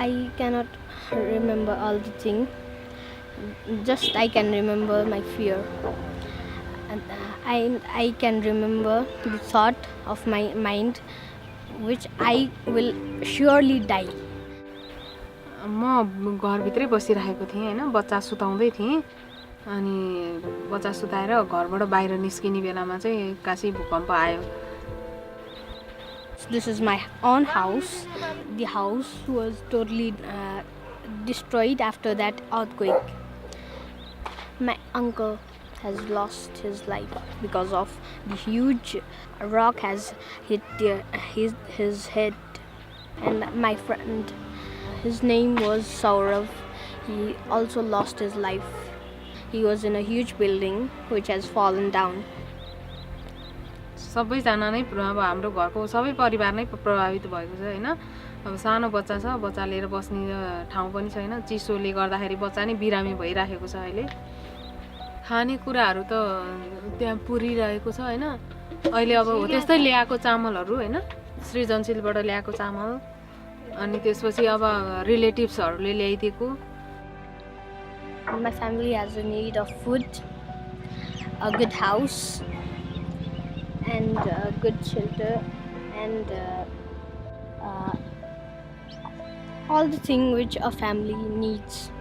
I cannot remember all the thing. Just I can remember my fear. And I can remember the thought of my mind, which I will surely die. म घरभित्रै बसिरहेको थिएँ होइन, बच्चा सुताउँदै थिएँ। अनि बच्चा सुताएर घरबाट बाहिर निस्किने बेलामा चाहिँ एक्कासी भूकम्प आयो। This is my own house. The house was totally destroyed after that earthquake. My uncle has lost his life because of the huge rock has hit his head. And my friend, his name was Saurav. He also lost his life. He was in a huge building which has fallen down. सबैजना नै अब हाम्रो घरको सबै परिवार नै प्रभावित भएको छ होइन। अब सानो बच्चा छ, बच्चा लिएर बस्ने ठाउँ पनि छैन, चिसोले गर्दाखेरि बच्चा नै बिरामी भइरहेको छ अहिले। खानेकुराहरू त त्यहाँ पुरिरहेको छ होइन। अहिले अब हो त्यस्तै ल्याएको चामलहरू होइन, सृजनशीलबाट ल्याएको चामल, अनि त्यसपछि अब रिलेटिभ्सहरूले ल्याइदिएको। My family has a need of food, a good house, and a good shelter, and all the things which a family needs.